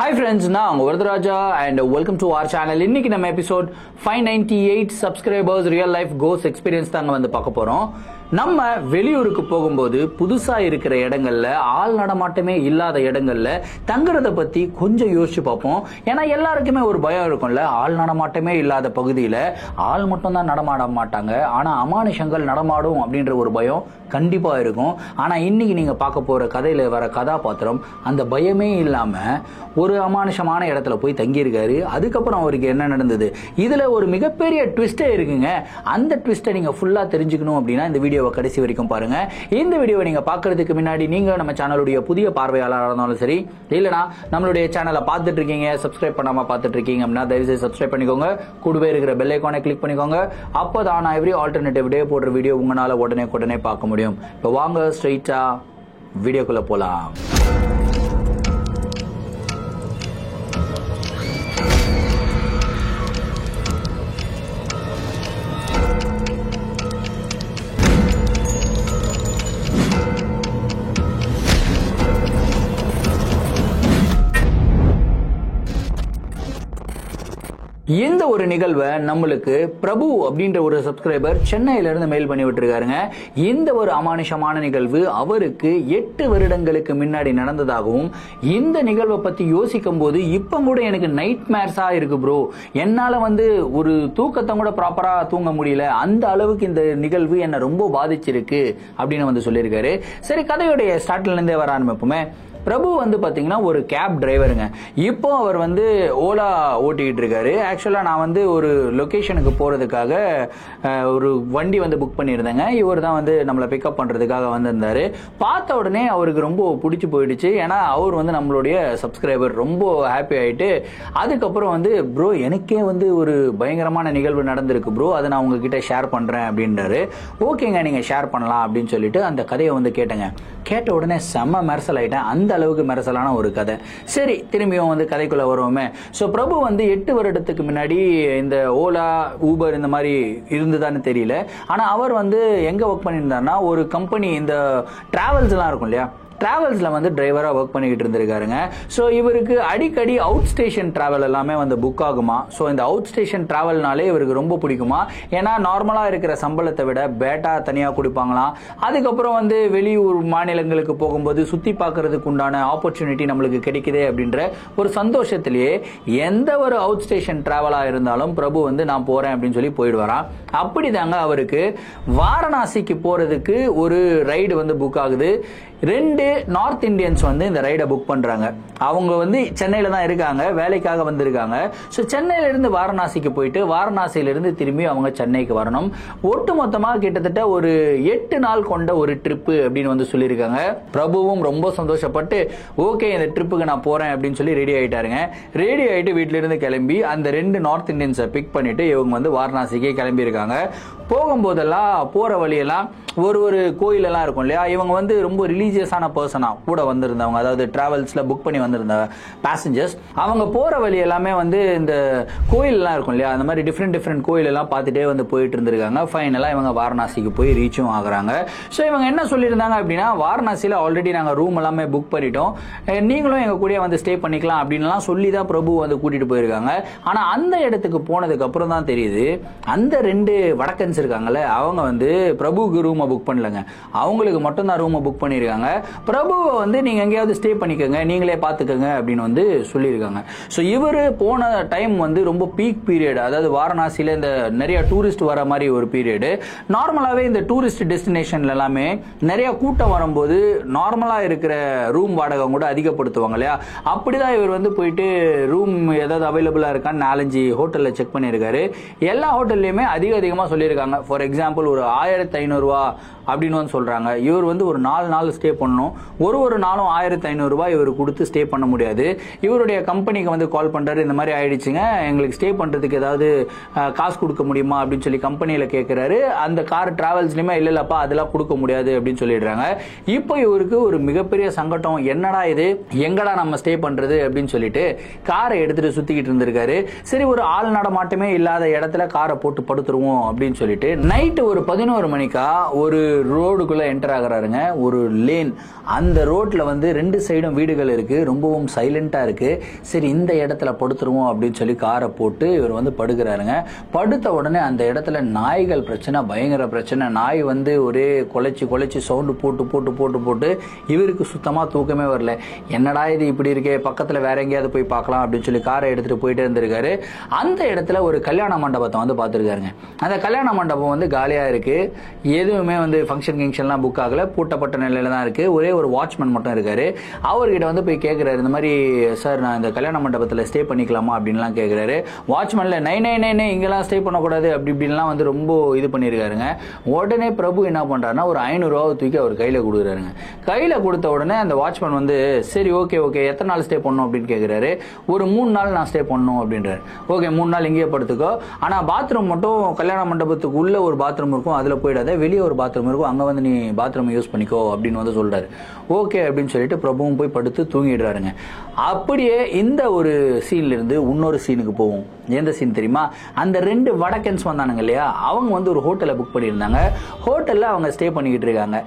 Hi friends, நான் உங்க Varadaraja and welcome to our channel. இன்னைக்கு நம்ம episode 598 subscribers real life ghost experience தாங்க வந்து பார்க்க போறோம். நம்ம வெளியூருக்கு போகும்போது புதுசா இருக்கிற இடங்கள்ல ஆள் நடமாட்டமே இல்லாத இடங்கள்ல தங்குறத பத்தி கொஞ்சம் யோசிச்சு பார்ப்போம். ஏன்னா எல்லாருக்குமே ஒரு பயம் இருக்கும்ல, ஆள் நடமாட்டமே இல்லாத பகுதியில ஆள் மட்டும் தான் நடமாட மாட்டாங்க, ஆனா அமானுஷங்கள் நடமாடும் அப்படின்ற ஒரு பயம் கண்டிப்பா இருக்கும். ஆனா இன்னைக்கு நீங்க பார்க்க போற கதையில வர கதாபாத்திரம் அந்த பயமே இல்லாம ஒரு அமானுஷமான இடத்துல போய் தங்கியிருக்காரு. அதுக்கப்புறம் அவருக்கு என்ன நடந்தது, இதுல ஒரு மிகப்பெரிய ட்விஸ்டே இருக்குங்க. அந்த ட்விஸ்ட்டை நீங்க ஃபுல்லா தெரிஞ்சுக்கணும் அப்படின்னா இந்த வீடியோவை கடைசி வரைக்கும் பாருங்க. இந்த வீடியோவை நீங்க பார்க்கறதுக்கு முன்னாடி நீங்க நம்ம சேனலுடைய புதிய பார்வையாளராக இருந்தாலும் சரி, இல்லைனா நம்மளுடைய சேனலை பார்த்துட்டு இருக்கீங்க சப்ஸ்கிரைப் பண்ணாம பார்த்துட்டு இருக்கீங்க அப்படின்னா தயவுசெய்து சப்ஸ்கிரைப் பண்ணிக்கோங்க. கூடவே இருக்கிற பெல் ஐகானை கிளிக் பண்ணிக்கோங்க. அப்பதான் நான் எவ்ரி ஆல்டர்னேட்டிவ் டே போடுற வீடியோ உங்களால உடனே பார்க்க முடியும். இப்போ வாங்க ஸ்ட்ரைட்டா வீடியோக்குள்ள போலாம். இந்த ஒரு நிகழ்வை நம்மளுக்கு பிரபு அப்படின்ற ஒரு சப்ஸ்கிரைபர் சென்னையில இருந்து மெயில் பண்ணி விட்டுருக்காருங்க. இந்த ஒரு அமானுஷமான நிகழ்வு அவருக்கு 8 வருடங்களுக்கு முன்னாடி நடந்ததாகவும், இந்த நிகழ்வை பத்தி யோசிக்கும் போது இப்ப கூட எனக்கு நைட் மேர்ஸா இருக்கு ப்ரோ, என்னால ஒரு தூக்கத்தை கூட ப்ராப்பரா தூங்க முடியல, அந்த அளவுக்கு இந்த நிகழ்வு என்ன ரொம்ப பாதிச்சிருக்கு அப்படின்னு சொல்லியிருக்காரு. சரி, கதையுடைய ஸ்டார்ட்ல இருந்தே வர ஆரம்பிப்போமே. பிரபு பாத்தீங்கன்னா ஒரு கேப் டிரைவருங்க. இப்போ அவர் ஓலா ஓட்டிக்கிட்டு இருக்காரு. ஆக்சுவலா நான் ஒரு லொகேஷனுக்கு போறதுக்காக ஒரு வண்டி புக் பண்ணியிருந்தேங்க. இவர் தான் நம்மளை பிக்கப் பண்றதுக்காக வந்திருந்தாரு. பார்த்த உடனே அவருக்கு ரொம்ப பிடிச்சி போயிடுச்சு. ஏன்னா அவர் நம்மளுடைய சப்ஸ்கிரைபர், ரொம்ப ஹாப்பி ஆயிட்டு அதுக்கப்புறம் ப்ரோ எனக்கே ஒரு பயங்கரமான நிகழ்வு நடந்திருக்கு ப்ரோ, அதை நான் உங்ககிட்ட ஷேர் பண்றேன் அப்படின்றாரு. ஓகேங்க, நீங்க ஷேர் பண்ணலாம் அப்படின்னு சொல்லிட்டு அந்த கதையை கேட்டேங்க. கேட்ட உடனே செம்ம மெர்சல் ஆயிட்டேன். அந்த அளவுக்கு மெர்சலான ஒரு கதை. சரி, திரும்பியும் கதைக்குள்ள வருவோமே. சோ பிரபு 8 வருடத்துக்கு முன்னாடி இந்த ஓலா ஊபர் இந்த மாதிரி இருந்துதான்னு தெரியல, ஆனா அவர் எங்க ஒர்க் பண்ணியிருந்தாருன்னா ஒரு கம்பெனி, இந்த டிராவல்ஸ் எல்லாம் இருக்கும் இல்லையா, டிராவல்ஸ்ல டிரைவரா ஒர்க் பண்ணிக்கிட்டு இருந்திருக்காருங்க. ஸோ இவருக்கு அடிக்கடி அவுட் ஸ்டேஷன் டிராவல் எல்லாமே புக் ஆகுமா. ஸோ இந்த அவுட் ஸ்டேஷன் டிராவல்னாலே இவருக்கு ரொம்ப பிடிக்குமா. ஏன்னா நார்மலா இருக்கிற சம்பளத்தை விட பேட்டா தனியாக கொடுப்பாங்களாம். அதுக்கப்புறம் வெளியூர் மாநிலங்களுக்கு போகும்போது சுத்தி பார்க்கறதுக்கு உண்டான ஆப்பர்ச்சுனிட்டி நம்மளுக்கு கிடைக்குதே அப்படின்ற ஒரு சந்தோஷத்திலேயே எந்த ஒரு அவுட் ஸ்டேஷன் டிராவலா இருந்தாலும் பிரபு நான் போறேன் அப்படின்னு சொல்லி போயிடுவாராம். அப்படிதாங்க அவருக்கு வாரணாசிக்கு போறதுக்கு ஒரு ரைடு புக் ஆகுது. 2 நார்த் இந்தியன்ஸ் இந்த ரைடை புக் பண்றாங்க. அவங்க சென்னையில தான் இருக்காங்க, வேலைக்காக வந்திருக்காங்க. ஸோ சென்னையில இருந்து வாரணாசிக்கு போயிட்டு வாரணாசியில இருந்து திரும்பி அவங்க சென்னைக்கு வரணும். ஒட்டுமொத்தமா கிட்டத்தட்ட ஒரு 8 நாள் கொண்ட ஒரு ட்ரிப்பு அப்படின்னு சொல்லியிருக்காங்க. பிரபுவும் ரொம்ப சந்தோஷப்பட்டு ஓகே இந்த ட்ரிப்புக்கு நான் போறேன் அப்படின்னு சொல்லி ரெடி ஆயிட்டாருங்க. ரெடி ஆயிட்டு வீட்டுல இருந்து கிளம்பி அந்த 2 நார்த் இந்தியன்ஸை பிக் பண்ணிட்டு இவங்க வாரணாசிக்கே கிளம்பி இருக்காங்க. போகும்போதெல்லாம் போற வழியெல்லாம் ஒரு கோயில் எல்லாம் இருக்கும் இல்லையா, இவங்க ரொம்ப ரிலீஜியஸான பர்சனா கூட வந்திருந்தவங்க, அதாவது டிராவல்ஸ்ல புக் பண்ணி வந்திருந்த பேசஞ்சர்ஸ். அவங்க போற வழி எல்லாமே இந்த கோயில் எல்லாம் இருக்கும் இல்லையா, அந்த மாதிரி டிஃப்ரெண்ட் கோயில் எல்லாம் பார்த்துட்டே போயிட்டு இருந்திருக்காங்க. ஃபைனலா இவங்க வாரணாசிக்கு போய் ரீச்சும் ஆகுறாங்க. ஸோ இவங்க என்ன சொல்லியிருந்தாங்க அப்படின்னா, வாரணாசியில ஆல்ரெடி நாங்க ரூம் எல்லாமே புக் பண்ணிட்டோம், நீங்களும் எங்க கூட ஸ்டே பண்ணிக்கலாம் அப்படின்லாம் சொல்லி தான் பிரபு கூட்டிட்டு போயிருக்காங்க. ஆனா அந்த இடத்துக்கு போனதுக்கு அப்புறம் தான் தெரியுது, அந்த 2 வடக்கன்ஸ் இருக்காங்கல்ல, அவங்க பிரபுக்கு ரூம் புக் பண்ணலங்க, அவங்களுக்கு மட்டும் தான் ரூம் புக் பண்ணிருக்காங்க. பிரபுவை நீங்க எங்கேயாவது ஸ்டே பண்ணிக்கோங்க, நீங்களே பாத்துக்கோங்க அப்படின்னு சொல்லியிருக்காங்க. ஸோ இவரு போன டைம் ரொம்ப பீக் பீரியட், அதாவது வாரணாசியில இந்த நிறைய டூரிஸ்ட் வர மாதிரி ஒரு பீரியடு. நார்மலாவே இந்த டூரிஸ்ட் டெஸ்டினேஷன்ல எல்லாமே நிறைய கூட்டம் வரும்போது நார்மலா இருக்கிற ரூம் வாடகை கூட அதிகப்படுத்துவாங்க இல்லையா, அப்படிதான் இவர் போயிட்டு ரூம் ஏதாவது அவைலபிளா இருக்கான்னு 4-5 ஹோட்டல்ல செக் பண்ணியிருக்காரு. எல்லா ஹோட்டல்லையுமே அதிகமா சொல்லியிருக்காங்க. ஃபார் எக்ஸாம்பிள் ஒரு 1500 ரூபா அப்படின்னு சொல்றாங்க. இவர் ஒரு 4 நாள் ஸ்டே பண்ணணும். ஒரு நாளும் 1500 ரூபாய் இவர் கொடுத்து ஸ்டே பண்ண முடியாது. இவருடைய கம்பெனிக்கு கால் பண்றாரு, இந்த மாதிரி ஆயிடுச்சுங்க, எங்களுக்கு ஸ்டே பண்றதுக்கு ஏதாவது காசு கொடுக்க முடியுமா அப்படின்னு சொல்லி கம்பெனியில கேட்கிறாரு. அந்த கார் டிராவல்ஸ்லயுமே இல்லப்பா அதெல்லாம் கொடுக்க முடியாது அப்படின்னு சொல்லிடுறாங்க. இப்போ இவருக்கு ஒரு மிகப்பெரிய சங்கடம், என்னடா இது, எங்கடா நம்ம ஸ்டே பண்றது அப்படின்னு சொல்லிட்டு காரை எடுத்துட்டு சுத்திக்கிட்டு இருந்திருக்காரு. சரி, ஒரு ஆள் நடமாட்டமே இல்லாத இடத்துல காரை போட்டு படுத்துருவோம் அப்படின்னு சொல்லிட்டு சொல்லிட்டு நைட்டு ஒரு 11 மணிக்கா ஒரு ரோடுக்குள்ள என்டர் ஆகுறாருங்க. ஒரு லேன், அந்த ரோட்ல வந்து 2 சைடும் வீடுகள் இருக்கு, ரொம்பவும் சைலண்டா இருக்கு. சரி இந்த இடத்துல படுத்துருவோம் அப்படின்னு சொல்லி காரை போட்டு இவர் வந்து படுக்கிறாருங்க. படுத்த உடனே அந்த இடத்துல நாய்கள் பிரச்சனை, பயங்கர பிரச்சனை. நாய் வந்து ஒரே குலைச்சி சவுண்டு போட்டு இவருக்கு சுத்தமா தூக்கமே வரல. என்னடா இது இப்படி இருக்கே, பக்கத்துல வேற எங்கேயாவது போய் பார்க்கலாம் அப்படின்னு சொல்லி காரை எடுத்துட்டு போயிட்டே இருந்திருக்காரு. அந்த இடத்துல ஒரு கல்யாண மண்டபத்தை வந்து பார்த்துருக்காருங்க. அந்த கல்யாண மண்டபம் வந்து காலியா இருக்கு, எதுவுமே வந்து ஃபங்க்ஷன்லாம் புக் ஆகல, பூட்டப்பட்ட நிலையில தான் இருக்கு. ஒரே ஒரு வாட்ச்மேன் மட்டும் இருக்காரு. அவர்கிட்ட வந்து போய் கேட்கிறாரு, இந்த மாதிரி சார் நான் இந்த கல்யாண மண்டபத்தில் ஸ்டே பண்ணிக்கலாமா அப்படின்லாம் கேட்கிறாரு. வாட்ச்மேன்ல நை இங்கெல்லாம் ஸ்டே பண்ணக்கூடாது அப்படி இப்படின்லாம் வந்து ரொம்ப இது பண்ணியிருக்காருங்க. உடனே பிரபு என்ன பண்றாருன்னா ஒரு 500 ரூபாவை தூக்கி அவர் கையில கொடுக்குறாருங்க. கையில கொடுத்த உடனே அந்த வாட்ச்மேன் வந்து சரி ஓகே எத்தனை நாள் ஸ்டே பண்ணணும் அப்படின்னு கேட்கிறாரு. ஒரு 3 நாள் நான் ஸ்டே பண்ணணும் அப்படின்றாரு. ஓகே 3 நாள் இங்கேயே படுத்துக்கோ, ஆனா பாத்ரூம் மட்டும் கல்யாண மண்டபத்துக்கு உள்ள ஒரு பாத்ரூம் இருக்கும், அதுல போயிடாத, வெளியே ஒரு பாத்ரூம் இருக்கும், அங்க வந்து நீ பாத்ரூம் யூஸ் பண்ணிக்கோ அப்படின்னு வந்து சொல்றாரு. ஓகே அப்படின்னு சொல்லிட்டு பிரபுவும் போய் படுத்து தூங்கிடுறாருங்க. அப்படியே இந்த ஒரு சீன்ல இருந்து இன்னொரு சீனுக்கு போவோம். எந்த சீன் தெரியுமா? அந்த 2 வடக்கன்ஸ் வந்தானுங்க இல்லையா, அவங்க வந்து ஒரு ஹோட்டலை புக் பண்ணியிருந்தாங்க. ஹோட்டல்ல அவங்க ஸ்டே பண்ணிக்கிட்டு இருக்காங்க.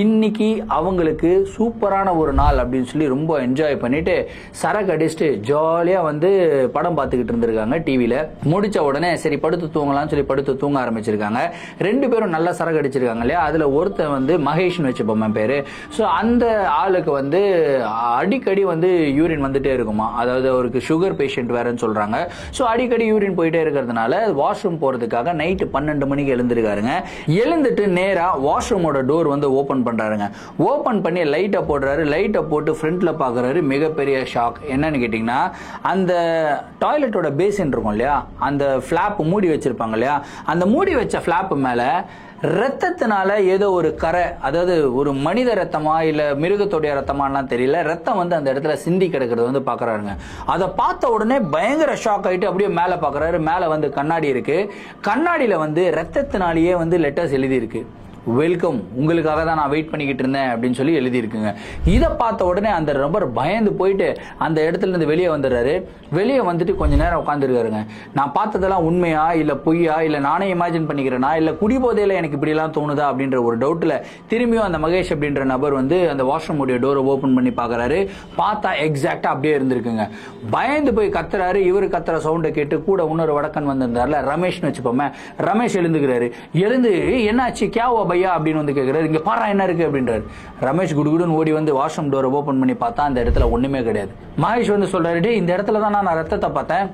இன்னைக்கு அவங்களுக்கு சூப்பரான ஒரு நாள் அப்படின்னு சொல்லி ரொம்ப என்ஜாய் பண்ணிட்டு சரக்கு அடிச்சுட்டு ஜாலியா வந்து படம் பார்த்துக்கிட்டு இருந்திருக்காங்க டிவியில. முடிச்ச உடனே சரி படுத்து தூங்கலாம்னு சொல்லி படுத்து தூங்க ஆரம்பிச்சிருக்காங்க. 2 பேரும் நல்லா சரக்கு அடிச்சிருக்காங்க இல்லையா. அதுல ஒருத்தன் வந்து மகேஷ்னு வச்சுப்போம் பேரு. ஸோ அந்த ஆளுக்கு வந்து அடிக்கடி வந்து யூரின் வந்துட்டே இருக்குமா, அதாவது அவருக்கு சுகர் பேஷண்ட் வேறன்னு சொல்றாங்க. ஸோ அடிக்கடி யூரின் போயிட்டே இருக்கிறதுனால வாஷ்ரூம் போறதுக்காக நைட்டு 12 மணிக்கு எழுந்திருக்காருங்க. எழுந்துட்டு நேரா வாஷ்ரூமோட டோர் வந்து ஓபன் பண்றாருங்க. ஓபன் பண்ணி லைட்டை போடுறாரு. லைட்டை போட்டு ஃப்ரண்ட்ல பாக்குறாரு. மிகப்பெரிய ஷாக். என்னன்னு கேட்டீங்கன்னா, அந்த டாய்லெட்டோட பேசின் இருக்கும் இல்லையா, அந்த பிளாப் மூடி வச்சிருப்பாங்க இல்லையா, அந்த மூடி வச்ச பிளாப் மேல ரத்தத்தினால ஏதோ ஒரு கரை, அதாவது ஒரு மனித ரத்தமா இல்ல மிருகத்துடைய ரத்தமாலாம் தெரியல, ரத்தம் வந்து அந்த இடத்துல சிந்தி கிடக்கிறது வந்து பாக்குறாருங்க. அதை பார்த்த உடனே பயங்கர ஷாக் ஆயிட்டு அப்படியே மேல பாக்குறாரு. மேல வந்து கண்ணாடி இருக்கு. கண்ணாடியில வந்து ரத்தத்தினாலேயே வந்து லெட்டர்ஸ் எழுதி இருக்கு. வெல்கம், உங்களுக்காக தான் நான் வெயிட் பண்ணிக்கிட்டு இருந்தேன் அப்படின்னு சொல்லி எழுதியிருக்குங்க. இதை பார்த்த உடனே அந்த நபர் பயந்து போயிட்டு அந்த இடத்துல இருந்து வெளியே வந்துடுறாரு. வெளியே வந்துட்டு கொஞ்ச நேரம் உட்காந்துருக்காருங்க. நான் பார்த்ததெல்லாம் உண்மையா இல்ல பொய்யா, இல்ல நானே இமேஜின் பண்ணிக்கிறேனா, இல்ல குடிபோதையில எனக்கு இப்படி எல்லாம் தோணுதா அப்படின்ற ஒரு டவுட்ல திரும்பியும் அந்த மகேஷ் அப்படின்ற நபர் வந்து அந்த வாஷ்ரூம் உடைய டோரை ஓபன் பண்ணி பாக்குறாரு. பார்த்தா எக்ஸாக்டா அப்படியே இருந்திருக்குங்க. பயந்து போய் கத்துறாரு. இவரு கத்துற சவுண்டை கேட்டு கூட இன்னொரு வடக்கன் வந்திருந்தாருல, ரமேஷ்னு வச்சுப்போமே, ரமேஷ் எழுந்துக்கிறாரு. எழுந்து என்னாச்சு கியாவோ பையா அப்படின்னு வந்து கேட்கிறாரு. இங்க பாரு என்ன இருக்கு அப்படின்றாரு. ரமேஷ் குடுகுடுன்னு ஓடி வந்து வாஷ்ரூம் டோரை ஓபன் பண்ணி பார்த்தா அந்த இடத்துல ஒண்ணுமே கிடையாது. மகேஷ் வந்து சொல்றாரு, இந்த இடத்துல தான் நான் ரத்தத்தை பார்த்தேன்,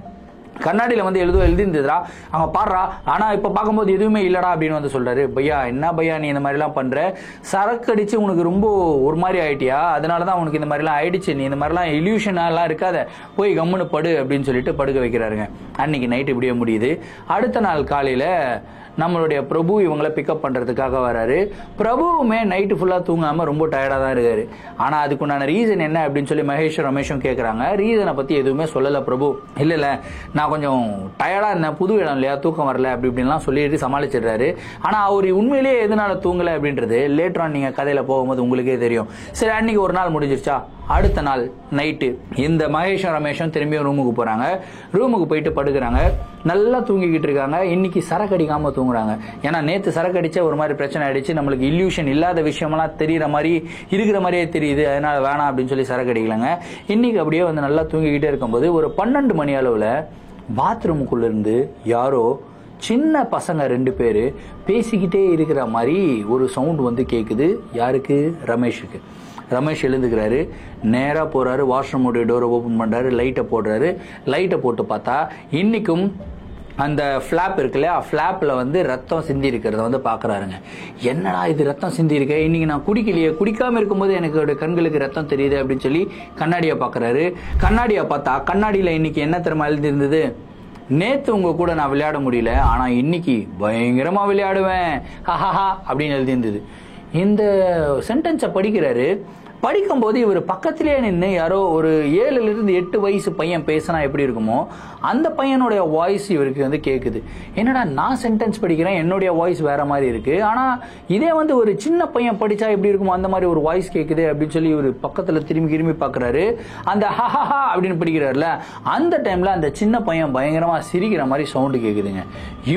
கண்ணாடியில வந்து எழுதிருந்ததுடா, அங்க பாடுறா, ஆனா இப்ப பார்க்கும்போது எதுவுமே இல்லடா அப்படின்னு வந்து சொல்றாரு. பையா என்ன பையா நீ இந்த மாதிரி எல்லாம் பண்ற, சரக்கு அடிச்சு உனக்கு ரொம்ப ஒரு மாதிரி ஆயிட்டியா, அதனாலதான் உனக்கு இந்த மாதிரி எல்லாம் ஆயிடுச்சு, நீ இந்த மாதிரி எல்லாம் இல்யூஷன் எல்லாம் இருக்காத, போய் கம்முன்னு படு அப்படின்னு சொல்லிட்டு படுக்க வைக்கிறாருங்க. அன்னைக்கு நைட் இப்படியே முடியுது. அடுத்த நாள் காலையில நம்மளுடைய பிரபு இவங்களை பிக்கப் பண்றதுக்காக வராரு. பிரபுவுமே நைட்டு ஃபுல்லா தூங்காம ரொம்ப டயர்டா தான் இருக்காரு. ஆனா அதுக்குண்டான ரீசன் என்ன அப்படின்னு சொல்லி மகேஷ் ரமேஷும் கேட்கறாங்க. ரீசனை பத்தி எதுவுமே சொல்லல பிரபு. இல்ல நான் கொஞ்சம் டயர்டா இருந்தேன், புது இடம் இல்லையா, தூக்கம் வரல அப்படி இப்படின்லாம் சொல்லிட்டு சமாளிச்சிடுறாரு. ஆனா அவர் உண்மையிலேயே எதனால தூங்கல அப்படின்றது லேட்டர் ஆன் நீங்க கதையில போகும்போது உங்களுக்கே தெரியும். சரி அன்னைக்கு ஒரு நாள் முடிஞ்சிருச்சா. அடுத்த நாள் நைட்டு இந்த மகேஷும் ரமேஷும் திரும்பியும் ரூமுக்கு போறாங்க. ரூமுக்கு போயிட்டு படுக்கிறாங்க. நல்லா தூங்கிக்கிட்டு இருக்காங்க. இன்னைக்கு சரக்கு அடிக்காம தூங்குறாங்க. ஏன்னா நேத்து சரக்கு அடிச்ச ஒரு மாதிரி பிரச்சனை ஆயிடுச்சு, நம்மளுக்கு இல்யூஷன் இல்லாத விஷயமெல்லாம் தெரியற மாதிரி இருக்கிற மாதிரியே தெரியுது, அதனால வேணாம் அப்படின்னு சொல்லி சரக்கு அடிக்கலங்க. இன்னைக்கு அப்படியே வந்து நல்லா தூங்கிக்கிட்டே இருக்கும்போது ஒரு 12 மணி அளவுல பாத்ரூமுக்குள்ள இருந்து யாரோ சின்ன பசங்க 2 பேரு பேசிக்கிட்டே இருக்கிற மாதிரி ஒரு சவுண்ட் வந்து கேக்குது. யாருக்கு? ரமேஷுக்கு. ரமேஷ் எழுந்துக்கிறாரு. நேரா போறாரு, வாஷ்ரூமுடைய டோரை ஓபன் பண்றாரு, லைட்டை போடுறாரு. லைட்டை போட்டு பார்த்தா இன்னைக்கும் அந்த ஃபிளாப் இருக்கு இல்லையா, ஃபிளாப்ல வந்து ரத்தம் சிந்தி இருக்கிறத வந்து பாக்குறாருங்க. என்னடா இது ரத்தம் சிந்தி இருக்க, இன்னைக்கு நான் குடிக்கலையே, குடிக்காம இருக்கும்போது எனக்கு கண்களுக்கு ரத்தம் தெரியுது அப்படின்னு சொல்லி கண்ணாடியை பாக்குறாரு. கண்ணாடியை பார்த்தா கண்ணாடியில இன்னைக்கு என்ன தெரியுமா எழுதிருந்தது, நேத்து உங்க கூட நான் விளையாட முடியல, ஆனா இன்னைக்கு பயங்கரமா விளையாடுவேன் ஹஹஹா அப்படின்னு எழுதியிருந்தது. இந்த சென்டென்ஸை படிக்கிறாரு. படிக்கும்போது இவர் பக்கத்திலேயே நின்று யாரோ ஒரு 7-8 வயசு பையன் பேசினா எப்படி இருக்குமோ அந்த பையனுடைய வாய்ஸ் இவருக்கு வந்து கேட்குது. என்னடா நான் சென்டென்ஸ் படிக்கிறேன், என்னுடைய வாய்ஸ் வேற மாதிரி இருக்கு, ஆனா இதே வந்து ஒரு சின்ன பையன் படிச்சா எப்படி இருக்குமோ அந்த மாதிரி ஒரு வாய்ஸ் கேட்குது அப்படின்னு சொல்லி இவர் பக்கத்துல திரும்பி பாக்குறாரு. அந்த ஹஹஹா அப்படின்னு படிக்கிறாருல, அந்த டைம்ல அந்த சின்ன பையன் பயங்கரமா சிரிக்கிற மாதிரி சவுண்டு கேக்குதுங்க.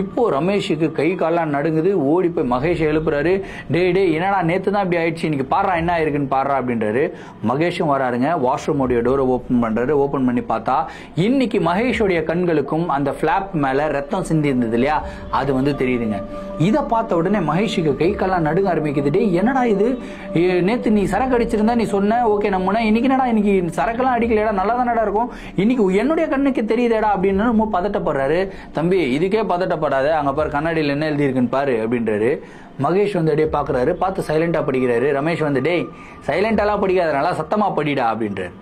இப்போ ரமேஷுக்கு கை கால்லாம் நடுங்குது. ஓடி போய் மகேஷ் எழுப்புறாரு. டே என்னடா நேத்து தான் இப்படி ஆயிடுச்சு, இன்னைக்கு பாடுறா என்ன ஆயிருக்குன்னு பாடுறா அப்படின்றாரு. மகேஷும் வராருங்க. வாஷ்ரூமோடைய டோரை ஓபன் பண்றாரு. ஓபன் பண்ணி பார்த்தா இன்னைக்கு மகேஷோடைய கண்களுக்கும் அந்த பிளாப் மேல ரத்தம் சிந்தி இருந்தது இல்லையா, அது வந்து தெரியுதுங்க. இதை பார்த்த உடனே மகேஷுக்கு கை கால்லாம் நடுங்க ஆரம்பிக்குது. டே என்னடா இது, நேத்து நீ சரக்கு அடிச்சிருந்தா நீ சொன்ன ஓகே நம்ம, இன்னைக்கு என்னடா இன்னைக்கு சரக்கெல்லாம் அடிக்கலடா, நல்லா தானடா இருக்கும், இன்னைக்கு என்னுடைய கண்ணுக்கு தெரியுதேடா அப்படின்னு ரொம்ப பதட்டப்படுறாரு. தம்பி இதுக்கே பதட்டப்படாத, அங்க பாரு கண்ணாடியில் என்ன எழுதி இருக்குன்னு பாரு அப்படின்றாரு. மகேஷ் வந்து அப்படியே பாக்குறாரு. பார்த்து சைலண்டா படிக்கிறாரு. ரமேஷ் வந்து டேய் சைலண்டாலாம் படிக்காத, நல்லா சத்தமா படிடா அப்படின்றாரு.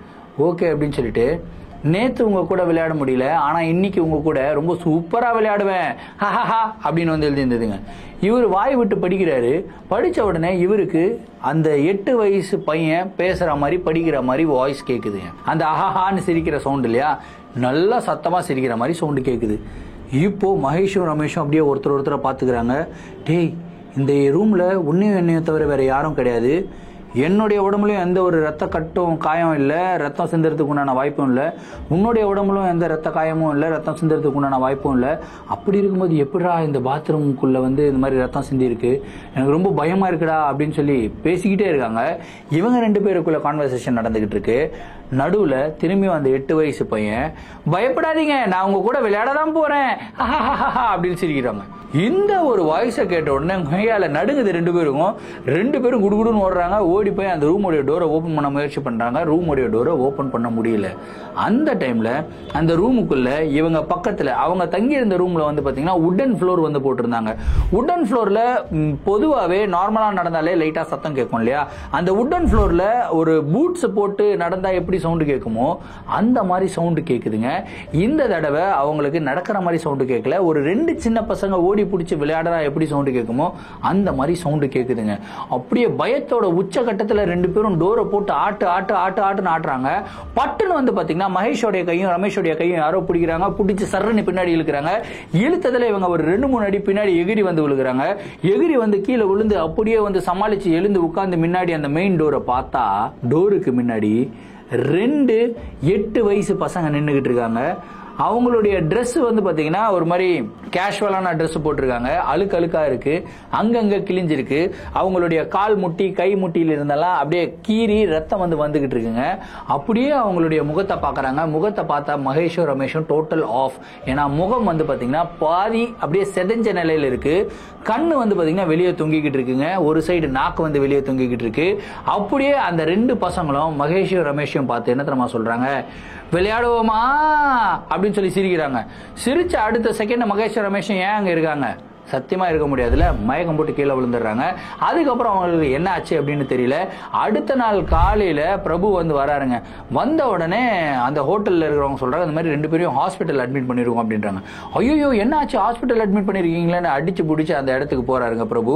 ஓகே அப்படின்னு சொல்லிட்டு, நேத்து உங்க கூட விளையாட முடியல, ஆனா இன்னைக்கு உங்க கூட ரொம்ப சூப்பரா விளையாடுவேன் அப்படின்னு வந்து எழுதியிருந்ததுங்க. இவர் வாய் விட்டு படிக்கிறாரு. படிச்ச உடனே இவருக்கு அந்த 8 வயசு பையன் பேசுற மாதிரி படிக்கிற மாதிரி வாய்ஸ் கேக்குதுங்க. அந்த அஹான்னு சிரிக்கிற சவுண்ட் இல்லையா, நல்லா சத்தமா சிரிக்கிற மாதிரி சவுண்டு கேக்குது. இப்போ மகேஷும் ரமேஷும் அப்படியே ஒருத்தரை பாத்துக்கிறாங்க. டேய் இந்த ரூம்ல உன்னையும் என்னையும் தவிர வேற யாரும் கிடையாது, என்னுடைய உடம்புலையும் எந்த ஒரு ரத்த கட்டும் காயம் இல்லை, ரத்தம் சிந்துறதுக்கு உண்டான வாய்ப்பும் இல்லை, உன்னுடைய உடம்புலும் எந்த ரத்த காயமும் இல்லை, ரத்தம் சிந்துறதுக்கு உண்டான வாய்ப்பும் இல்லை. அப்படி இருக்கும்போது எப்படிடா இந்த பாத்ரூமுக்குள்ள வந்து இந்த மாதிரி ரத்தம் சிந்தி இருக்கு, எனக்கு ரொம்ப பயமா இருக்குடா அப்படின்னு சொல்லி பேசிக்கிட்டே இருக்காங்க. இவங்க 2 பேருக்குள்ள கான்வர்சேஷன் நடந்துகிட்டு இருக்கு. நடுவுல திரும்பி அந்த 8 வயசு பையன் பயப்படாதீங்க நான் உங்க கூட விளையாட தான் போறேன் அப்படின்னு சிரிக்கிறாங்க. இந்த ஒரு வாய்ஸை கேட்ட உடனே கையால நடுங்குது 2 பேரும் குடுகுடுன்னு ஓடுறாங்க. ஓடி போய் அந்த ரூமோடைய டோரை ஓபன் பண்ண முயற்சி பண்றாங்க. ரூமோடைய டோரை ஓபன் பண்ண முடியல. அந்த டைம்ல அந்த ரூமுக்குள்ள இவங்க பக்கத்துல அவங்க தங்கி இருந்த ரூம்ல வந்து பாத்தீங்கன்னா உட்டன் ஃப்ளோர் வந்து போட்டிருந்தாங்க. உட்டன் ஃப்ளோர்ல பொதுவாவே நார்மலா நடந்தாலே லைட்டா சத்தம் கேட்கும் இல்லையா, அந்த உட்டன் ஃப்ளோர்ல ஒரு பூட்ஸ் போட்டு நடந்தா எப்படி சவுண்டு கேட்குமோ அந்த மாதிரி சவுண்டு கேக்குதுங்க. இந்த தடவை அவங்களுக்கு நடக்கிற மாதிரி சவுண்டு கேட்கல, ஒரு 2 சின்ன பசங்க ஓடி பிடிச்சி விளையாடுறா எப்படி சவுண்டு கேட்குமோ அந்த மாதிரி சவுண்டு கேக்குதுங்க. அப்படியே பயத்தோட உச்சகட்டத்துல 2 பேரும் டோரை போட்டு ஆட்டுன்னு ஆட்டுறாங்க. பட்டுன்னு வந்து பாத்தீங்கன்னா மகேஷோடைய கையும் ரமேஷோடைய கையும் யாரோ பிடிக்கிறாங்க. பிடிச்சி சர்றன்னு பின்னாடி இழுக்கிறாங்க. இழுத்ததுல இவங்க ஒரு 2-3 அடி பின்னாடி எகிரி வந்து விழுகிறாங்க. எகிரி வந்து கீழே விழுந்து அப்படியே வந்து சமாளிச்சு எழுந்து உட்கார்ந்து முன்னாடி அந்த மெயின் டோரை பார்த்தா டோருக்கு முன்னாடி 2 8 வயசு பசங்க நின்றுகிட்டு இருக்காங்க. அவங்களுடைய ட்ரெஸ் வந்து பாத்தீங்கன்னா ஒரு மாதிரி கேஷுவலான ட்ரெஸ் போட்டிருக்காங்க. அழுக்கா இருக்கு, அங்கங்க கிழிஞ்சிருக்கு. அவங்களுடைய கால் முட்டி கை முட்டியில இருந்தெல்லாம் அப்படியே கீறி ரத்தம் வந்து வந்துகிட்டு இருக்குங்க. அப்படியே அவங்களுடைய முகத்தை பாக்குறாங்க. முகத்தை பார்த்தா மகேஷும் ரமேஷும் டோட்டல் ஆஃப். ஏன்னா முகம் வந்து பாத்தீங்கன்னா பாதி அப்படியே செதஞ்ச நிலையில இருக்கு. கண்ணு வந்து பாத்தீங்கன்னா வெளியே தொங்கிக்கிட்டு இருக்குங்க. ஒரு சைடு நாக்கு வந்து வெளியே தொங்கிக்கிட்டு இருக்கு. அப்படியே அந்த 2 பசங்களும் மகேஷும் ரமேஷும் பார்த்து என்ன தெரியுமா சொல்றாங்க, விளையாடுவோமா அப்படின்னு சொல்லி சிரிக்கிறாங்க. சிரிச்ச அடுத்த செகண்ட் மகேஷ் ரமேஷன் ஏன் அங்க இருக்காங்க, சத்தியமா இருக்க முடியாதுல, மயக்கம் போட்டு கீழே விழுந்துடுறாங்க. அதுக்கப்புறம் அவங்களுக்கு என்ன ஆச்சு அப்படின்னு தெரியல. அடுத்த நாள் காலையில பிரபு வந்து வராருங்க. வந்த உடனே அந்த ஹோட்டல்ல இருக்கிறவங்க சொல்றாங்க இந்த மாதிரி 2 பேரையும் ஹாஸ்பிட்டல் அட்மிட் பண்ணிருக்கோம் அப்படின்றாங்க. ஐயோ என்ன ஆச்சு, ஹாஸ்பிட்டல் அட்மிட் பண்ணிருக்கீங்களேன்னு அடிச்சு பிடிச்சி அந்த இடத்துக்கு போறாருங்க பிரபு.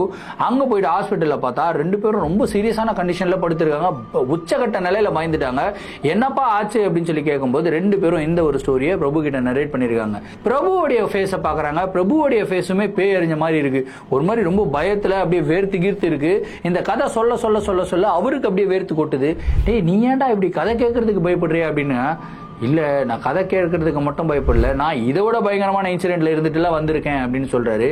அங்க போயிட்டு ஹாஸ்பிட்டல்ல பார்த்தா 2 பேரும் ரொம்ப சீரியஸான கண்டிஷன்ல படுத்திருக்காங்க. உச்சகட்ட நிலையில பயந்துட்டாங்க. என்னப்பா ஆச்சு அப்படின்னு சொல்லி கேட்கும்போது 2 பேரும் இந்த ஒரு ஸ்டோரியை பிரபு கிட்ட நரேட் பண்ணிருக்காங்க. பிரபுவோடைய ஃபேஸை பாக்குறாங்க. பிரபுவோடைய ஃபேஸுமே பேய் மாதிரி இருக்கு. ஒரு மாதிரி ரொம்ப பயத்துல அப்படியே வேர்த்து கீர்த்து இருக்கு. இந்த கதை சொல்ல சொல்ல சொல்ல சொல்ல அவருக்கு அப்படியே வேர்த்து கொட்டுது. டேய் நீ ஏன்டா இப்படி கதை கேட்கறதுக்கு பயப்படுறியா அப்படின்னு. இல்ல நான் கதை கேட்கறதுக்கு மட்டும் பயப்படல, நான் இதை விட பயங்கரமான இன்சிடென்ட்ல இருந்துட்டுலாம் வந்திருக்கேன் அப்படின்னு சொல்றாரு.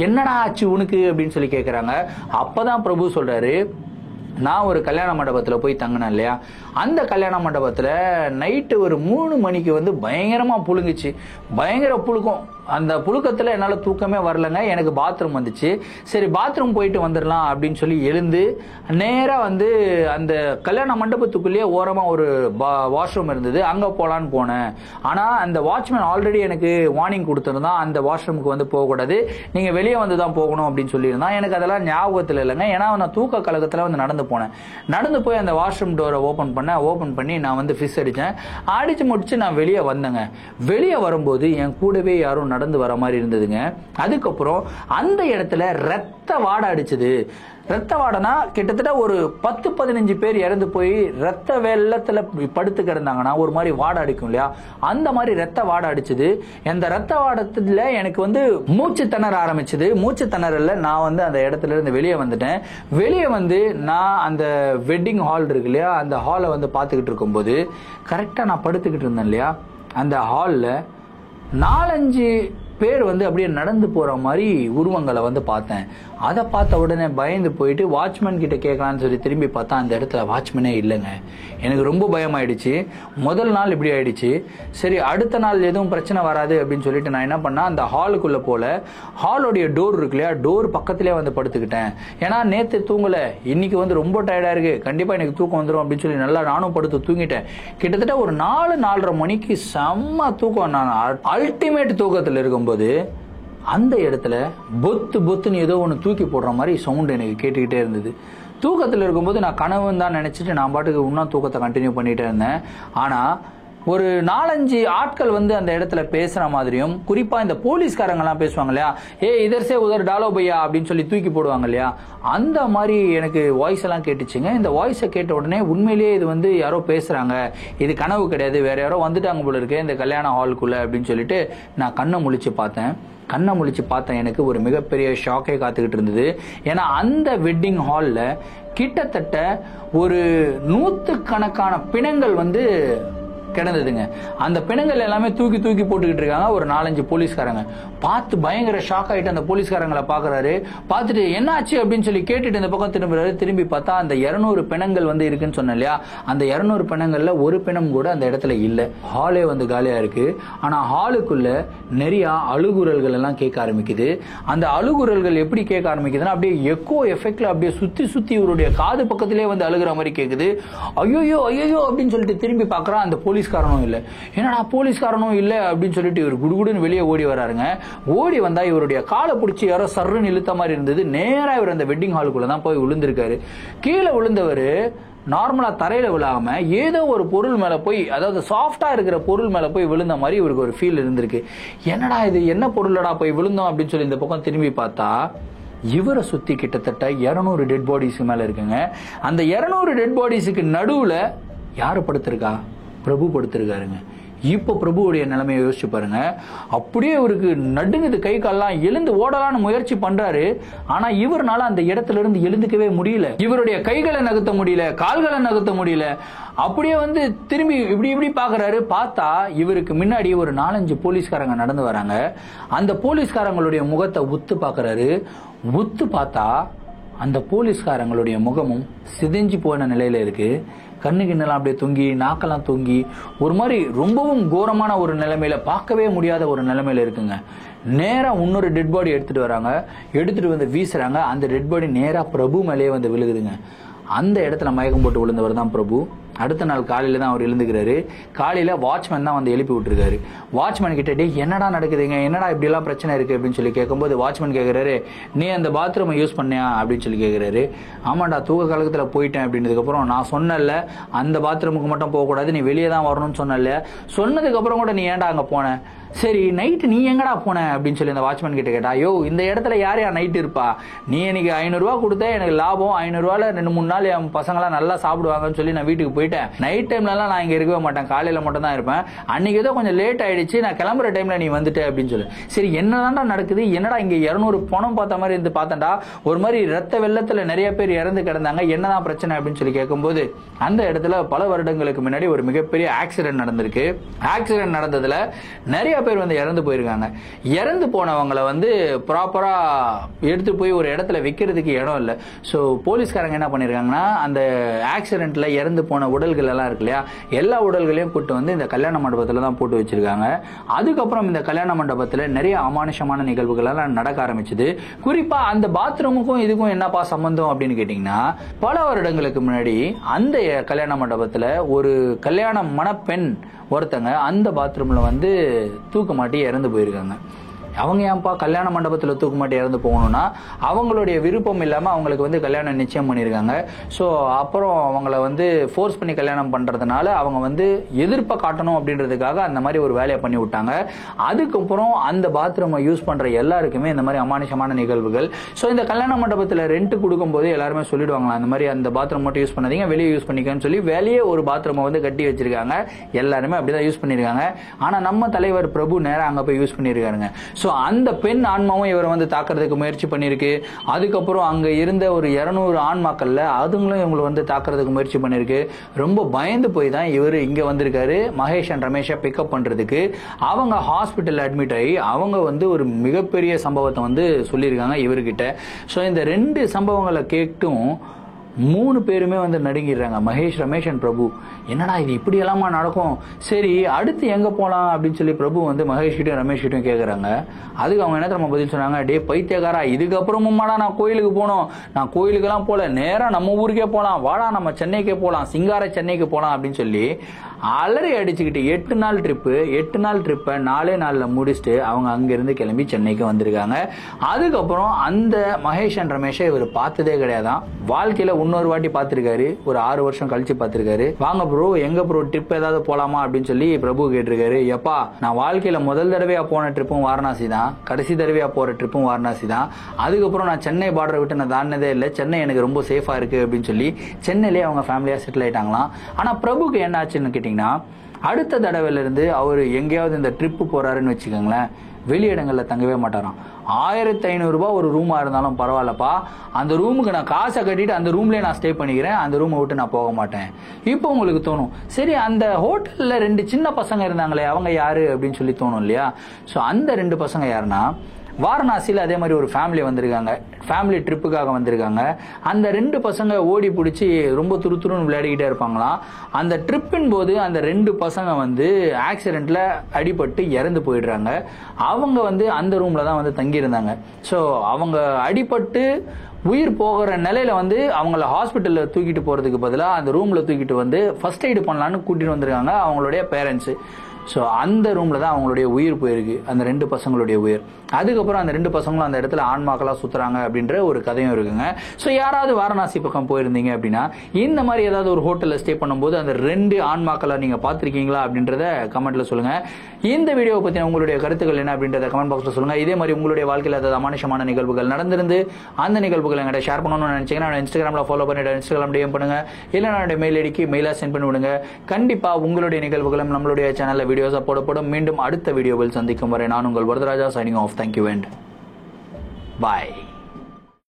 என்னடா ஆச்சு உனக்கு அப்படின்னு சொல்லி கேட்கறாங்க. அப்பதான் பிரபு சொல்றாரு, நான் ஒரு கல்யாண மண்டபத்தில் போய் தங்கினேன் இல்லையா, அந்த கல்யாண மண்டபத்தில் நைட்டு ஒரு 3 மணிக்கு வந்து பயங்கரமாக புழுங்குச்சு. பயங்கர புழுக்கம். அந்த புழுக்கத்தில் என்னால் தூக்கமே வரலங்க. எனக்கு பாத்ரூம் வந்துச்சு. சரி பாத்ரூம் போயிட்டு வந்துடலாம் அப்படின்னு சொல்லி எழுந்து நேராக வந்து அந்த கல்யாண மண்டபத்துக்குள்ளேயே ஓரமாக ஒரு வாஷ்ரூம் இருந்தது, அங்கே போகலான்னு போனேன். ஆனால் அந்த வாட்ச்மேன் ஆல்ரெடி எனக்கு வார்னிங் கொடுத்துருந்தான், அந்த வாஷ்ரூமுக்கு வந்து போகக்கூடாது, நீங்கள் வெளியே வந்து தான் போகணும் அப்படின்னு சொல்லியிருந்தான். எனக்கு அதெல்லாம் ஞாபகத்தில் இல்லைங்க. ஏன்னா நான் தூக்க கழகத்தில் வந்து நடந்து போனேன். நடந்து போய் அந்த வாஷ்ரூம் டோரை ஓபன் பண்ணி நான் வந்து ஃபிஷ் அடிச்சு முடிச்சு நான் வெளியே வந்தேங்க. வெளியே வரும்போது என் கூடவே யாரும் நடந்து வர மாதிரி இருந்ததுங்க. அதுக்கப்புறம் அந்த இடத்துல ரத்த வாடை அடிச்சது. ரத்த வாடைனா கிட்டத்தட்ட ஒரு 10-15 பேர் இறந்து போய் ரத்த வெள்ளத்துல படுத்து கிடந்தாங்கன்னா ஒரு மாதிரி வாடை அடிக்கும் இல்லையா, அந்த மாதிரி ரத்த வாடை அடிச்சது. அந்த ரத்த வாடத்துல எனக்கு வந்து மூச்சு திணற ஆரம்பிச்சது. மூச்சு திணறல நான் வந்து அந்த இடத்துல இருந்து வெளியே வந்துட்டேன். வெளியே வந்து நான் அந்த வெட்டிங் ஹால் இருக்கு இல்லையா, அந்த ஹாலை வந்து பார்த்துக்கிட்டு இருக்கும்போது கரெக்டா நான் படுத்துக்கிட்டு இருந்தேன் இல்லையா, அந்த ஹாலில் 4-5 பேர் வந்து அப்படியே நடந்து போற மாதிரி உருவங்களை வந்து பார்த்தேன். அதை பார்த்த உடனே பயந்து போயிட்டு வாட்ச்மேன் கிட்ட கேட்கலான்னு சொல்லி திரும்பி பார்த்தா அந்த இடத்துல வாட்ச்மேனே இல்லைங்க. எனக்கு ரொம்ப பயமாயிடுச்சு. முதல் நாள் இப்படி ஆயிடுச்சு. சரி, அடுத்த நாள் எதுவும் பிரச்சனை வராது அப்படின்னு சொல்லிட்டு நான் என்ன பண்ணேன், அந்த ஹாலுக்குள்ள போல ஹாலோடைய டோர் இருக்கு இல்லையா, டோர் பக்கத்திலே வந்து படுத்துக்கிட்டேன். ஏன்னா நேற்று தூங்கல, இன்னைக்கு வந்து ரொம்ப டயர்டா இருக்கு, கண்டிப்பா எனக்கு தூக்கம் வந்துடும் அப்படின்னு சொல்லி நல்லா நானும் படுத்து தூங்கிட்டேன். கிட்டத்தட்ட ஒரு 4-4:30 மணிக்கு செம்ம தூக்கம். நான் அல்டிமேட் தூக்கத்தில் இருக்கும்போது அந்த இடத்துல பொத்து பொத்துன்னு ஏதோ ஒன்று தூக்கி போடுற மாதிரி சவுண்ட் எனக்கு கேட்டுக்கிட்டே இருந்தது. தூக்கத்தில் இருக்கும்போது நான் கனவுன்னு தான் நினைச்சிட்டு நான் பாட்டுக்கு இன்னும் தூக்கத்தை கண்டினியூ பண்ணிட்டே இருந்தேன். ஆனா ஒரு 4-5 ஆட்கள் வந்து அந்த இடத்துல பேசுற மாதிரியும், குறிப்பா இந்த போலீஸ்காரங்க எல்லாம் பேசுவாங்க இல்லையா, இதர்சே உதர் டாலோ பையா அப்படின்னு சொல்லி தூக்கி போடுவாங்க இல்லையா, அந்த மாதிரி எனக்கு வாய்ஸ் எல்லாம் கேட்டுச்சுங்க. இந்த வாய்ஸை கேட்ட உடனே உண்மையிலேயே இது வந்து யாரோ பேசுறாங்க, இது கனவு கிடையாது, வேற யாரோ வந்துட்டாங்க போல இருக்கு இந்த கல்யாண ஹாலுக்குள்ள அப்படின்னு சொல்லிட்டு நான் கண்ணை முழிச்சு பார்த்தேன். எனக்கு ஒரு மிகப்பெரிய ஷாக்கே காத்துக்கிட்டு இருந்தது. ஏன்னா அந்த வெட்டிங் ஹால்ல கிட்டத்தட்ட ஒரு 100கணக்கான பிணங்கள் வந்து கிடந்ததுங்க. அந்த பிணங்கள் எல்லாமே தூக்கி போட்டுக்கிட்டு இருக்காங்க ஒரு 4-5 போலீஸ்காரங்க. பார்த்து பயங்கர ஷாக் ஆயிட்டு அந்த போலீஸ்காரங்களை பாக்குறாரு. பார்த்துட்டு என்ன ஆச்சு அப்படின்னு சொல்லி கேட்டுட்டு இந்த பக்கம் திரும்புறாரு. திரும்பி பார்த்தா அந்த 200 பிணங்கள் வந்து இருக்குன்னு சொன்னேன் இல்லையா, அந்த 200 பிணங்கள்ல ஒரு பிணம் கூட அந்த இடத்துல இல்ல. ஹாலே வந்து காலியா இருக்கு. ஆனா ஹாலுக்குள்ள நிறைய அழுகுரல்கள் எல்லாம் கேட்க ஆரம்பிக்குது. அந்த அழுகுரல்கள் எப்படி கேட்க ஆரம்பிக்குதுன்னா அப்படியே எக்கோ எஃபெக்ட்ல அப்படியே சுத்தி இவருடைய காது பக்கத்திலே வந்து அழுகுற மாதிரி கேக்குது. ஐயோ அப்படின்னு சொல்லிட்டு திரும்பி பாக்குறான். அந்த போலீஸ்காரனும் இல்ல. என்னடா போலீஸ்காரனும் இல்ல அப்படின்னு சொல்லிட்டு இவர் குடுகுடுன்னு வெளியே ஓடி வராருங்க. ஓடி வந்தா இவருடைய காலை பிடிச்சி யாரோ சர்ன்னு இழுத்த மாதிரி இருந்தது. நேரா இவர் அந்த வெட்டிங் ஹாலுக்குள்ள தான் போய் விழுந்திருக்காரு. கீழே விழுந்தவர் நார்மலா தரையில விழாம ஏதோ ஒரு பொருள் மேல போய், அதாவது சாஃப்டா இருக்கிற பொருள் மேல போய் விழுந்த மாதிரி இவருக்கு ஒரு ஃபீல் இருந்திருக்கு. என்னடா இது, என்ன பொருளடா போய் விழுந்தோம் அப்படின்னு சொல்லி இந்த பக்கம் திரும்பி பார்த்தா இவரை சுத்தி கிட்டத்தட்ட 200 டெட் பாடிஸ் மேல இருக்குங்க. அந்த 200 டெட் பாடிஸுக்கு நடுவுல யாரு படுத்திருக்கா? பிரபு படுத்திருக்காருங்க. இப்ப பிரபுவுடைய நிலைமையை யோசிச்சு பாருங்க. அப்படியே இவருக்கு நடுங்குது, கை கால்லாம் எழுந்து ஓடலான்னு முயற்சி பண்றாரு. ஆனா இவர்னால அந்த இடத்துல இருந்து எழுந்துக்கவே முடியல. இவருடைய கைகளை நகர்த்த முடியல, கால்களை நகர்த்த முடியல. அப்படியே வந்து திரும்பி இப்படி பாக்குறாரு. பார்த்தா இவருக்கு முன்னாடி ஒரு 4-5 போலீஸ்காரங்க நடந்து வராங்க. அந்த போலீஸ்காரங்களுடைய முகத்தை உத்து பாக்குறாரு. உத்து பார்த்தா அந்த போலீஸ்காரங்களுடைய முகமும் சிதைஞ்சு போன நிலையில இருக்கு. கண்ணு கிண்ணெல்லாம் அப்படியே தொங்கி, நாக்கெல்லாம் தொங்கி, ஒரு மாதிரி ரொம்பவும் கோரமான ஒரு நிலைமையில, பார்க்கவே முடியாத ஒரு நிலைமையில இருக்குங்க. நேரா இன்னொரு டெட் பாடி எடுத்துட்டு வராங்க. எடுத்துட்டு வந்து வீசுறாங்க. அந்த டெட் பாடி நேரா பிரபு மேலேயே வந்து விழுகுதுங்க. அந்த இடத்துல மயக்கம் போட்டு விழுந்தவர் தான் பிரபு. அடுத்த நாள் காலையில தான் அவர் எழுந்துக்கிறாரு. காலையில வாட்ச்மேன் தான் வந்து எழுப்பி விட்டுருக்காரு. வாட்ச்மேன் கிட்டே என்னடா நடக்குதுங்க, என்னடா இப்படி எல்லாம் பிரச்சனை இருக்கு அப்படின்னு சொல்லி கேட்கும்போது வாட்ச்மேன் கேட்கிறாரு, நீ அந்த பாத்ரூமை யூஸ் பண்ணியா அப்படின்னு சொல்லி கேட்கிறாரு. ஆமாண்டா, தூக்க கலக்கத்துல போயிட்டேன் அப்படின்றதுக்கு அப்புறம் நான் சொன்னல அந்த பாத்ரூமுக்கு மட்டும் போகக்கூடாது, நீ வெளியே தான் வரணும்னு சொன்னல, சொன்னதுக்கு அப்புறம் கூட நீ ஏன்டா அங்க போன, சரி நைட்டு நீ எங்கடா போன அப்படின்னு சொல்லி அந்த வாட்ச்மேன் கிட்ட கேட்டா, ஐயோ இந்த இடத்துல யார் நைட் இருப்பா, நீ எனக்கு 500 ரூபா கொடுத்த, எனக்கு லாபம் 500 ரூபால 2-3 நாள் என் பசங்களாம் நல்லா சாப்பிடுவாங்கன்னு சொல்லி நான் வீட்டுக்கு போயிட்டேன். நைட் டைம்லலாம் நான் இங்க இருக்கவே மாட்டேன், காலையில மட்டும் தான் இருப்பேன். அன்னைக்கு ஏதோ கொஞ்சம் லேட் ஆயிடுச்சு, நான் கிளம்புற டைம்ல நீ வந்துட்ட அப்படின்னு சொல்லு. சரி என்னதான்டா நடக்குது, என்னடா இங்க 200 பணம் பார்த்த மாதிரி இருந்து பார்த்தேன்டா, ஒரு மாதிரி ரத்த வெள்ளத்துல நிறைய பேர் இறந்து கிடந்தாங்க, என்னதான் பிரச்சனை அப்படின்னு சொல்லி கேட்கும்போது அந்த இடத்துல பல வருடங்களுக்கு முன்னாடி ஒரு மிகப்பெரிய ஆக்சிடென்ட் நடந்திருக்கு. ஆக்சிடென்ட் நடந்ததுல நிறைய பேர் வந்து இறந்து போயிருக்காங்க. இறந்து போனவங்களை வந்து ப்ராப்பரா எடுத்து போய் ஒரு இடத்துல வைக்கிறதுக்கு இடம் இல்லை. ஸோ போலீஸ்காரங்க என்ன பண்ணிருக்காங்கன்னா, அந்த ஆக்சிடென்ட்ல இறந்து போன உடல்கள் எல்லாம் இருக்கு இல்லையா, எல்லா உடல்களையும் கூட்டு வந்து இந்த கல்யாண மண்டபத்துல தான் போட்டு வச்சிருக்காங்க. அதுக்கப்புறம் இந்த கல்யாண மண்டபத்துல நிறைய அமானுஷமான நிகழ்வுகள் எல்லாம் நடக்க ஆரம்பிச்சது. குறிப்பா அந்த பாத்ரூமுக்கும் இதுக்கும் என்னப்பா சம்பந்தம் அப்படின்னு கேட்டீங்கன்னா, பல வருடங்களுக்கு முன்னாடி அந்த கல்யாண மண்டபத்துல ஒரு கல்யாண மணப்பெண் ஒருத்தங்க அந்த பாத்ரூம்ல வந்து தூக்க மாட்டி இறந்து போயிருக்காங்க. அவங்க ஏன்பா கல்யாண மண்டபத்தில் தூக்கு மாட்டி இறந்து போகணும்னா அவங்களுடைய விருப்பம் இல்லாமல் அவங்களுக்கு வந்து கல்யாணம் நிச்சயம் பண்ணியிருக்காங்க. ஸோ அப்புறம் அவங்கள வந்து ஃபோர்ஸ் பண்ணி கல்யாணம் பண்ணுறதுனால அவங்க வந்து எதிர்ப்பை காட்டணும் அப்படின்றதுக்காக அந்த மாதிரி ஒரு வேலையை பண்ணி விட்டாங்க. அதுக்கப்புறம் அந்த பாத்ரூமை யூஸ் பண்ணுற எல்லாருக்குமே இந்த மாதிரி அமானுஷமான நிகழ்வுகள். ஸோ இந்த கல்யாண மண்டபத்தில் ரெண்ட் கொடுக்கும்போது எல்லாருமே சொல்லிடுவாங்களா இந்த மாதிரி அந்த பாத்ரூம் மட்டும் யூஸ் பண்ணாதீங்க, வெளியே யூஸ் பண்ணிக்கன்னு சொல்லி வெளியே ஒரு பாத்ரூமை வந்து கட்டி வச்சிருக்காங்க. எல்லாருமே அப்படிதான் யூஸ் பண்ணியிருக்காங்க. ஆனால் நம்ம தலைவர் பிரபு நேராக அங்கே போய் யூஸ் பண்ணியிருக்காருங்க. ஸோ அந்த பெண் ஆன்மாவும் இவரை வந்து தாக்குறதுக்கு முயற்சி பண்ணியிருக்கு. அதுக்கப்புறம் அங்கே இருந்த ஒரு 200 ஆன்மாக்கள்ல அதுங்களும் இவங்களை வந்து தாக்குறதுக்கு முயற்சி பண்ணியிருக்கு. ரொம்ப பயந்து போய் தான் இவர் இங்கே வந்திருக்காரு மகேஷ் அண்ட் ரமேஷை பிக்கப் பண்ணுறதுக்கு. அவங்க ஹாஸ்பிட்டல் அட்மிட் ஆகி அவங்க வந்து ஒரு மிகப்பெரிய சம்பவத்தை வந்து சொல்லியிருக்காங்க இவர்கிட்ட. ஸோ இந்த 2 சம்பவங்களை கேட்டும் 3 பேருமே வந்து நடுங்கிடுறாங்க, மகேஷ், ரமேஷ் அண்ட் பிரபு. என்னடா இது இப்படி எல்லாமா நடக்கும், சரி அடுத்து எங்க போலாம் அப்படின்னு சொல்லி பிரபு வந்து மகேஷ் கிட்டையும் ரமேஷ் கிட்டையும் கேட்கறாங்க. அதுக்கு அவங்க என்ன தெரியுமா பதில் சொன்னாங்க, டே பைத்தியக்காரா, இதுக்கப்புறமும்மாடா நான் கோயிலுக்கு போனோம், நான் கோயிலுக்கெல்லாம் போல, நேரா நம்ம ஊருக்கே போலாம், வாடா நம்ம சென்னைக்கே போலாம், சிங்கார சென்னைக்கு போலாம் அப்படின்னு சொல்லி அலறி அடிச்சுக்கிட்டு 8 நாள் ட்ரிப்பை 4 நாள்ல முடிச்சுட்டு அவங்க அங்கிருந்து கிளம்பி சென்னைக்கு வந்திருக்காங்க. அதுக்கப்புறம் அந்த மகேஷ் அண்ட் ரமேஷை இவர் பார்த்ததே கிடையாதான். வாழ்க்கையில இன்னொரு வாட்டி பார்த்திருக்காரு, ஒரு 6 வருஷம் கழிச்சு பார்த்திருக்காரு. வாங்க ப்ரோ, எங்க ப்ரோ ட்ரிப் ஏதாவது போலாமா அப்படின்னு சொல்லி பிரபு கேட்டிருக்காரு. எப்பா, நான் வாழ்க்கையில முதல் தடவையா போன ட்ரிப்பும் வாரணாசி தான், கடைசி தடவையா போற ட்ரிப்பும் வாரணாசி தான். அதுக்கப்புறம் நான் சென்னை பார்டரை விட்டு நான் தாண்டினதே இல்லை, சென்னை எனக்கு ரொம்ப சேஃபா இருக்கு அப்படின்னு சொல்லி சென்னையிலேயே அவங்க ஃபேமிலியா செட்டில் ஆயிட்டாங்களாம். ஆனா பிரபுக்கு என்ன ஆச்சுன்னு கேட்டீங்கன்னா, அடுத்த தடவையில இருந்து அவர் எங்கேயாவது இந்த ட்ரிப்பு போறாருன்னு வச்சுக்கோங்களேன், வெளியிடங்கள்ல தங்கவே மாட்டாராம். 1500 ரூபாய் ஒரு ரூமா இருந்தாலும் பரவாயில்லப்பா, அந்த ரூமுக்கு நான் காசை கட்டிட்டு அந்த ரூம்லயே நான் ஸ்டே பண்ணிக்கிறேன், அந்த ரூமை விட்டு நான் போக மாட்டேன். இப்போ உங்களுக்கு தோணும், சரி அந்த ஹோட்டல்ல 2 சின்ன பசங்க இருந்தாங்களே அவங்க யாரு அப்படின்னு சொல்லி தோணும் இல்லையா? ஸோ அந்த 2 பசங்க யாருன்னா, வாரணாசியில் அதே மாதிரி ஒரு ஃபேமிலி வந்திருக்காங்க, ஃபேமிலி ட்ரிப்புக்காக வந்திருக்காங்க. அந்த 2 பசங்க ஓடி பிடிச்சி ரொம்ப துருத்துருன்னு விளையாடிக்கிட்டே இருப்பாங்களாம். அந்த ட்ரிப்பின் போது அந்த 2 பசங்க வந்து ஆக்சிடென்ட்ல அடிபட்டு இறந்து போயிடுறாங்க. அவங்க வந்து அந்த ரூம்ல தான் வந்து தங்கியிருந்தாங்க. ஸோ அவங்க அடிபட்டு உயிர் போகிற நிலையில வந்து அவங்கள ஹாஸ்பிட்டல்ல தூக்கிட்டு போறதுக்கு பதிலாக அந்த ரூம்ல தூக்கிட்டு வந்து ஃபர்ஸ்ட் எய்டு பண்ணலான்னு கூட்டிட்டு வந்திருக்காங்க அவங்களுடைய பேரண்ட்ஸ். ஸோ அந்த ரூம்ல தான் அவங்களுடைய உயிர் போயிருக்கு, அந்த 2 பசங்களுடைய உயிர். அதுக்கப்புறம் அந்த 2 பசங்களும் அந்த இடத்துல ஆன்மாக்களா சுத்துறாங்க அப்படின்ற ஒரு கதையும் இருக்குங்க. ஸோ யாராவது வாரணாசி பக்கம் போயிருந்தீங்க அப்படின்னா இந்த மாதிரி ஏதாவது ஒரு ஹோட்டல்ல ஸ்டே பண்ணும்போது அந்த 2 ஆன்மாக்களை நீங்க பார்த்திருக்கீங்களா அப்படின்றத கமெண்ட்ல சொல்லுங்க. இந்த வீடியோவை பத்தி உங்களுடைய கருத்துக்கள் என்ன அப்படின்றத கமெண்ட் பாக்ஸ்ல சொல்லுங்க. இதே மாதிரி உங்களுடைய வாழ்க்கையில் ஏதாவது அமானுஷமான நிகழ்வுகள் நடந்திருந்து அந்த நிகழ்வுகளை எங்கிட்ட ஷேர் பண்ணணும்னு நினைச்சீங்கன்னா இன்ஸ்டாகிராம்ல ஃபாலோ பண்ணிட்டு இன்ஸ்டாகிராம் டிஎம் பண்ணுங்க, இல்லை என்னுடைய மெயில் ஐடிக்கு மெயிலா சென்ட் பண்ணி விடுங்க. கண்டிப்பா உங்களுடைய நிகழ்வுகளும் நம்மளுடைய சேனல்ல வீடியோஸா போடப்படும். மீண்டும் அடுத்த வீடியோவில் சந்திக்கும் வரை நான் உங்கள் Varadaraja, signing off. Thank you and bye.